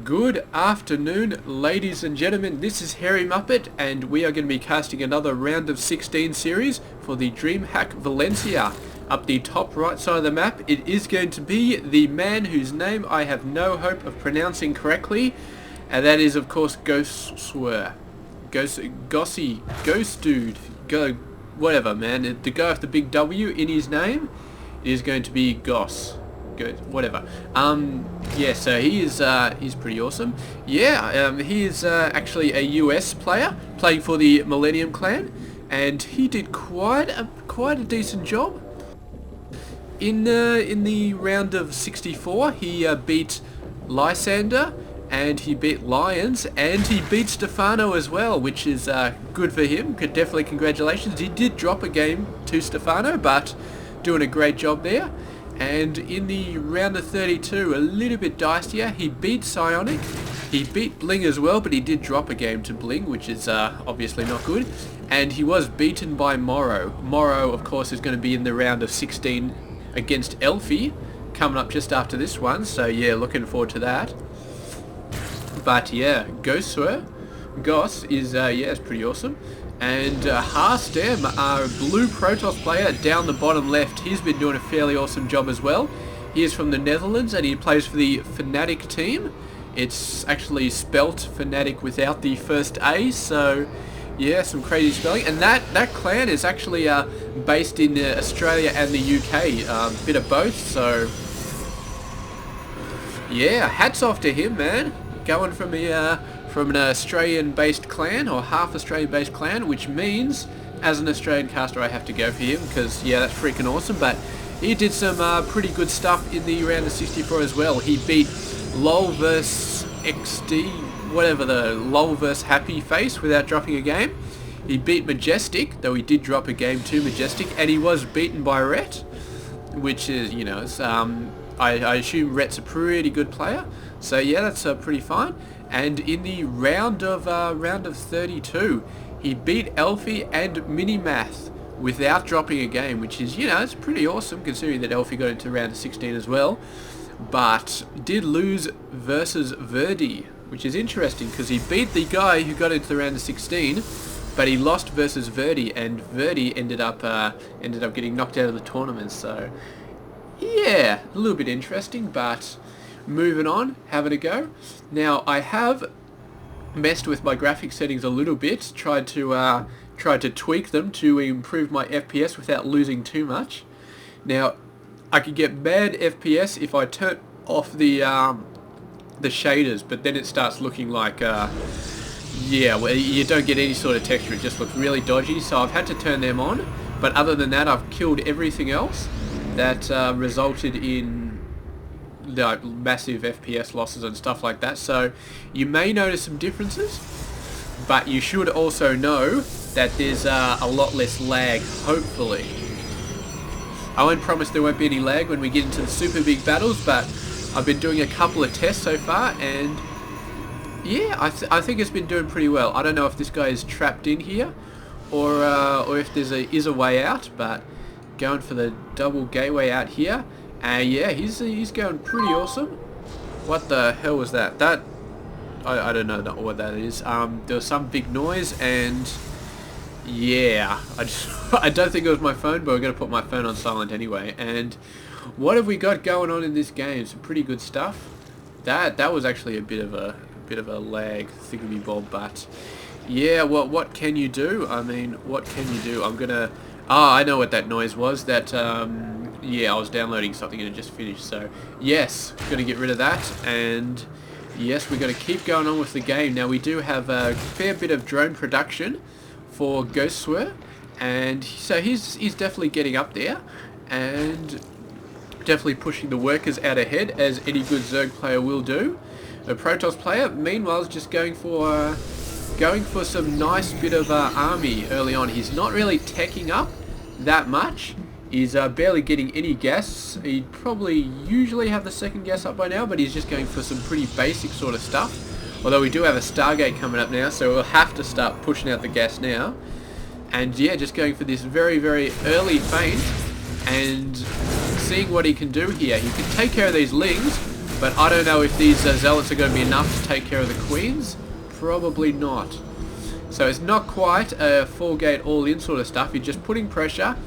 Good afternoon, ladies and gentlemen. This is xhairymuppetx, and we are going to be casting another round of 16 series for the DreamHack Valencia. Up the top right side of the map, it is going to be the man whose name I have no hope of pronouncing correctly, and that is, of course, gosWser. Ghost dude. Whatever, man. The guy with the big W in his name is going to be Goss. Whatever. Yeah, so he's pretty awesome. Yeah, he is actually a US player playing for the Millennium Clan, and he did quite a decent job. In the round of 64, he beat Lysander, and he beat Lions, and he beat Stefano as well, which is good for him. Definitely congratulations. He did drop a game to Stefano, but doing a great job there. And in the round of 32, a little bit dicier, he beat Psionic, he beat Bling as well, but he did drop a game to Bling, which is obviously not good. And he was beaten by Morrow. Morrow, of course, is going to be in the round of 16 against Elfie, coming up just after this one, so yeah, looking forward to that. But yeah, gosWser, Goss is, yeah, it's pretty awesome. And Harstem, our blue Protoss player down the bottom left, he's been doing a fairly awesome job as well. He is from the Netherlands and he plays for the Fnatic team. It's actually spelt Fnatic without the first A, so yeah, some crazy spelling. And that clan is actually based in Australia and the UK, bit of both, so yeah, hats off to him, man. Going from an Australian-based clan, or half Australian-based clan, which means, as an Australian caster, I have to go for him, because, yeah, that's freaking awesome. But he did some pretty good stuff in the round of 64 as well. He beat LOL vs XD, whatever, the LOL vs Happy Face, without dropping a game. He beat Majestic, though he did drop a game to Majestic, and he was beaten by Ret, which is, you know, it's, I assume Ret's a pretty good player. So yeah, that's pretty fine. And in the round of 32, he beat Elfie and Minimath without dropping a game, which is, you know, it's pretty awesome considering that Elfie got into round of 16 as well, but did lose versus Verdi, which is interesting because he beat the guy who got into the round of 16, but he lost versus Verdi, and Verdi ended up getting knocked out of the tournament. So yeah, a little bit interesting, but moving on, having a go. Now, I have messed with my graphics settings a little bit, tried to tweak them to improve my FPS without losing too much. Now, I could get bad FPS if I turn off the shaders, but then it starts looking like, yeah, well, you don't get any sort of texture, it just looks really dodgy, so I've had to turn them on. But other than that, I've killed everything else that resulted in like massive FPS losses and stuff like that. So you may notice some differences, but you should also know that there's a lot less lag, hopefully. I won't promise there won't be any lag when we get into the super big battles, but I've been doing a couple of tests so far, and yeah, I think it's been doing pretty well. I don't know if this guy is trapped in here, or if there is a way out, but going for the double gateway out here. Yeah, he's going pretty awesome. What the hell was that? I don't know what that is. There was some big noise, and yeah, I don't think it was my phone, but we're gonna put my phone on silent anyway. And what have we got going on in this game? Some pretty good stuff. That was actually a bit of a lag thingy bob, but yeah, well, what can you do? I mean, what can you do? I'm gonna. I know what that noise was. That yeah, I was downloading something and it just finished. So yes, gonna get rid of that, and yes, we're gonna keep going on with the game. Now we do have a fair bit of drone production for gosWser, and so he's definitely getting up there, and definitely pushing the workers out ahead, as any good Zerg player will do. A Protoss player, meanwhile, is just going for some nice bit of army early on. He's not really teching up that much. He's barely getting any gas. He'd probably usually have the second gas up by now, but he's just going for some pretty basic sort of stuff. Although we do have a Stargate coming up now, so we'll have to start pushing out the gas now. And yeah, just going for this very, very early feint, and seeing what he can do here. He can take care of these lings, But I don't know if these zealots are going to be enough to take care of the queens. Probably not. So it's not quite a full gate all-in sort of stuff. You're just putting pressure,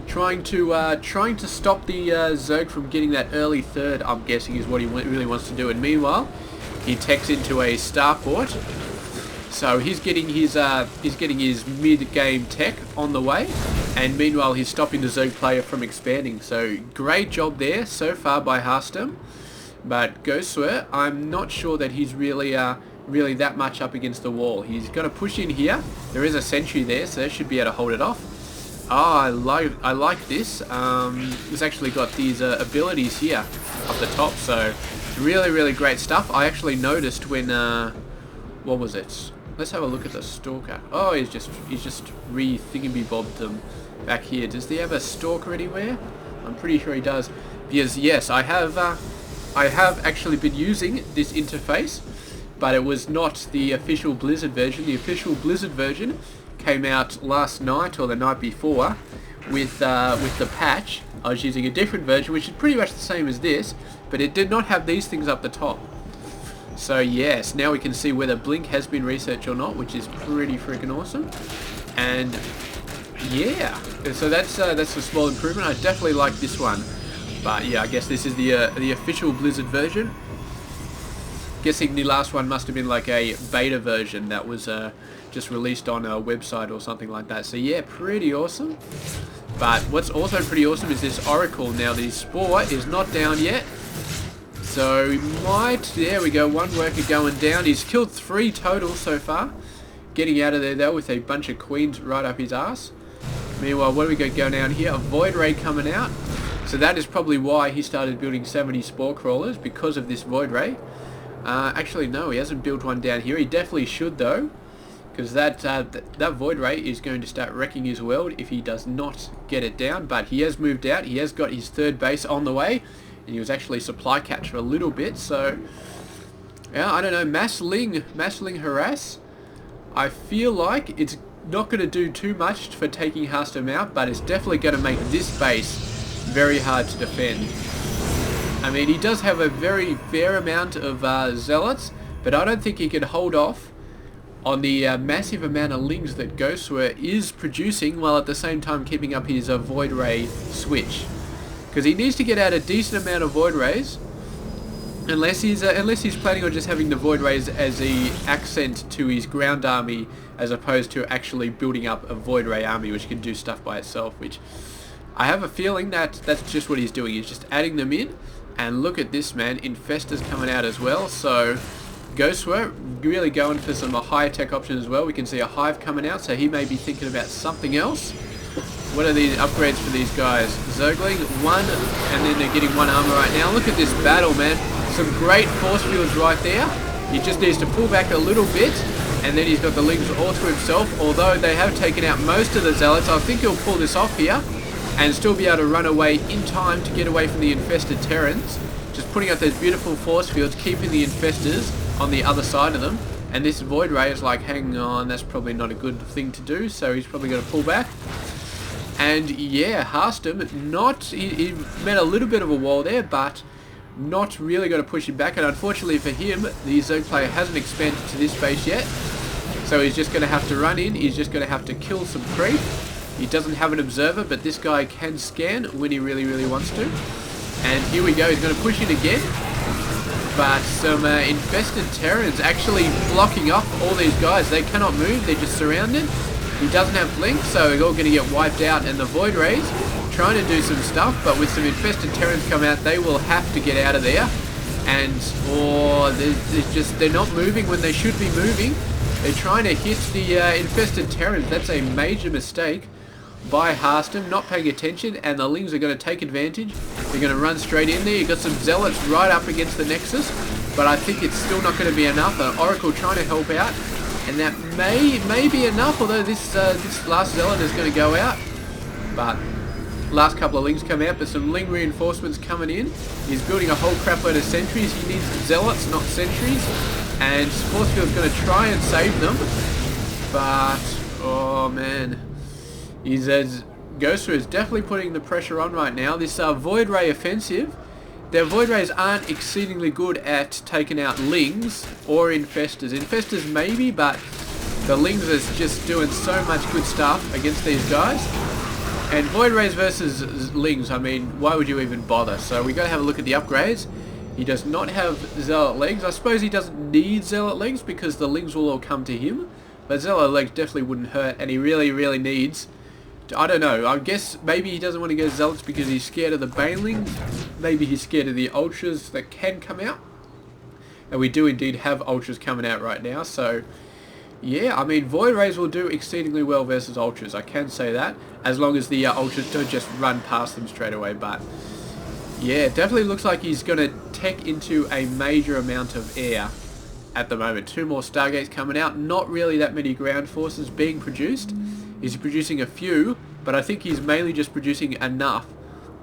trying to stop the Zerg from getting that early third. I'm guessing is what he really wants to do. And meanwhile, he techs into a starport. So he's getting his mid-game tech on the way, and meanwhile he's stopping the Zerg player from expanding. So great job there so far by Harstem. But gosWser, I'm not sure that he's really that much up against the wall. He's going to push in here. There is a sentry there, so they should be able to hold it off. Ah, I like this. It's actually got these abilities here up the top, so really great stuff. I actually noticed when what was it? Let's have a look at the Stalker. Oh, he's just re-thingy-bobbed them back here. Does he have a Stalker anywhere? I'm pretty sure he does. Because yes, I have actually been using this interface, but it was not the official Blizzard version. The official Blizzard version came out last night or the night before with the patch. I was using a different version, which is pretty much the same as this, but it did not have these things up the top. So yes, now we can see whether Blink has been researched or not, which is pretty freaking awesome. And yeah, so that's a small improvement. I definitely like this one. But yeah, I guess this is the official Blizzard version. Guessing the last one must have been like a beta version that was just released on a website or something like that. So yeah, pretty awesome. But what's also pretty awesome is this Oracle. Now the Spore is not down yet. So we might, there we go, one worker going down. He's killed 3 total so far. Getting out of there though with a bunch of queens right up his ass. Meanwhile, what do we got going down here? A Void Ray coming out. So that is probably why he started building 70 Spore Crawlers, because of this Void Ray. Actually no, he hasn't built one down here. He definitely should though, because that Void Ray is going to start wrecking his world if he does not get it down. But he has moved out. He has got his 3rd base on the way. And he was actually supply catch for a little bit, so yeah, I don't know. Massling harass. I feel like it's not going to do too much for taking Harstem out, but it's definitely going to make this base very hard to defend. I mean, he does have a very fair amount of zealots, but I don't think he can hold off on the massive amount of lings that gosWser is producing, while at the same time keeping up his Void Ray switch. Because he needs to get out a decent amount of Void Rays, unless he's planning on just having the Void Rays as the accent to his ground army, as opposed to actually building up a Void Ray army which can do stuff by itself. Which I have a feeling that that's just what he's doing. He's just adding them in. And look at this, man, Infestors coming out as well. So gosWser really going for some higher tech options as well. We can see a Hive coming out, so he may be thinking about something else. What are these upgrades for these guys? Zergling, 1, and then they're getting 1 armor right now. Look at this battle, man. Some great force fields right there. He just needs to pull back a little bit, and then he's got the lings all to himself. Although they have taken out most of the zealots, I think he'll pull this off here and still be able to run away in time to get away from the infested Terrans. Just putting up those beautiful force fields, keeping the infestors on the other side of them. And this Void Ray is like, hang on, that's probably not a good thing to do, so he's probably going to pull back. And yeah, Harstem, he met a little bit of a wall there, but not really going to push him back. And unfortunately for him, the Zerg player hasn't expanded to this base yet. So he's just going to have to run in, he's just going to have to kill some creep. He doesn't have an observer, but this guy can scan when he really wants to. And here we go, he's going to push in again. But some infested Terrans actually blocking off all these guys. They cannot move, they're just surrounded. He doesn't have Blink, so they're all going to get wiped out. And the Void Rays trying to do some stuff, but with some infested Terrans come out, they will have to get out of there. And they're not moving when they should be moving. They're trying to hit the infested Terrans. That's a major mistake by Harstem, not paying attention, and the lings are going to take advantage. They're going to run straight in there. You've got some zealots right up against the Nexus, but I think it's still not going to be enough. Oracle trying to help out, and that may be enough, although this last zealot is going to go out. But last couple of lings come out, but some ling reinforcements coming in. He's building a whole crap load of sentries. He needs zealots, not sentries, and Forcefield's going to try and save them, but oh man, gosWser is definitely putting the pressure on right now. This Void Ray offensive their Void Rays aren't exceedingly good at taking out Lings or Infestors. Infestors maybe, but the Lings is just doing so much good stuff against these guys. And Void Rays versus Lings, I mean, why would you even bother? So we gotta have a look at the upgrades. He does not have Zealot Legs. I suppose he doesn't need Zealot Legs because the Lings will all come to him. But Zealot Legs definitely wouldn't hurt, and he really, really needs... I don't know, I guess maybe he doesn't want to go Zealots because he's scared of the Banelings. Maybe he's scared of the Ultras that can come out. And we do indeed have Ultras coming out right now, so... yeah, I mean, Void Rays will do exceedingly well versus Ultras, I can say that. As long as the Ultras don't just run past them straight away, but... yeah, it definitely looks like he's going to tech into a major amount of air at the moment. 2 more Stargates coming out, not really that many ground forces being produced. He's producing a few, but I think he's mainly just producing enough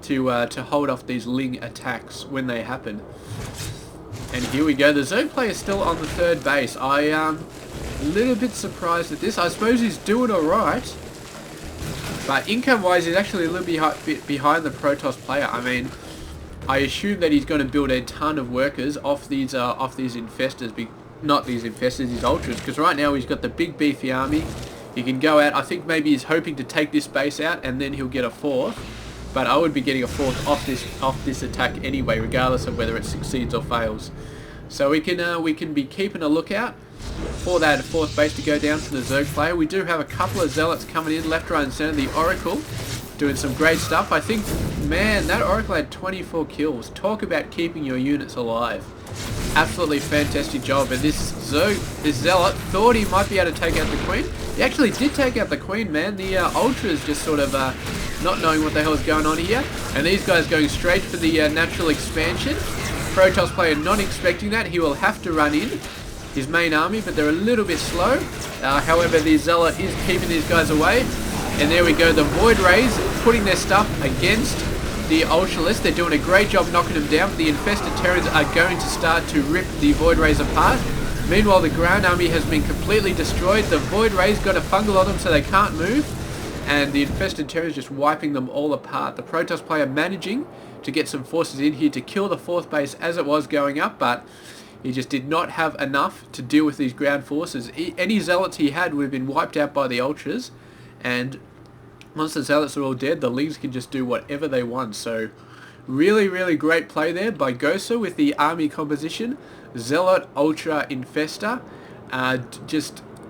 to hold off these Ling attacks when they happen. And here we go, the Zerg player is still on the 3rd base. I am a little bit surprised at this. I suppose he's doing alright, but income-wise he's actually a little bit behind the Protoss player. I mean, I assume that he's going to build a ton of workers off these infestors, not these infestors, these Ultras, because right now he's got the big beefy army. He can go out. I think maybe he's hoping to take this base out and then he'll get a 4th. But I would be getting a 4th off this attack anyway, regardless of whether it succeeds or fails. So we can be keeping a lookout for that 4th base to go down to the Zerg player. We do have a couple of Zealots coming in left, right, and center. The Oracle doing some great stuff. I think, man, that Oracle had 24 kills. Talk about keeping your units alive. Absolutely fantastic job. And this Zealot thought he might be able to take out the Queen. He actually did take out the Queen, man. The Ultras just sort of not knowing what the hell is going on here. And these guys going straight for the natural expansion. Protoss player not expecting that. He will have to run in his main army, but they're a little bit slow. However, the Zealot is keeping these guys away. And there we go, the Void Rays putting their stuff against the Ultralists. They're doing a great job knocking them down, but the Infested Terrans are going to start to rip the Void Rays apart. Meanwhile, the ground army has been completely destroyed. The Void Rays got a fungal on them so they can't move. And the Infested Terrans just wiping them all apart. The Protoss player managing to get some forces in here to kill the 4th base as it was going up, but he just did not have enough to deal with these ground forces. Any Zealots he had would have been wiped out by the Ultras. And once the Zealots are all dead, the Lings can just do whatever they want. So really, really great play there by gosWser with the army composition. Zealot, Ultra, Infestor.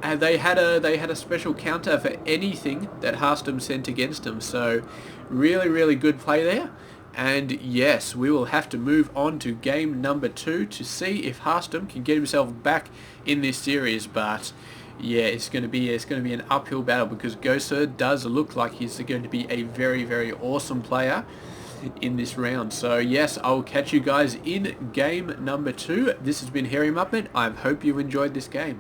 They had a special counter for anything that Harstem sent against them. So really, really good play there. And yes, we will have to move on to game number 2 to see if Harstem can get himself back in this series. But yeah, it's going to be an uphill battle because gosWser does look like he's going to be a very, very awesome player in this round. So yes, I'll catch you guys in game number 2. This has been Hairy Muppet. I hope you enjoyed this game.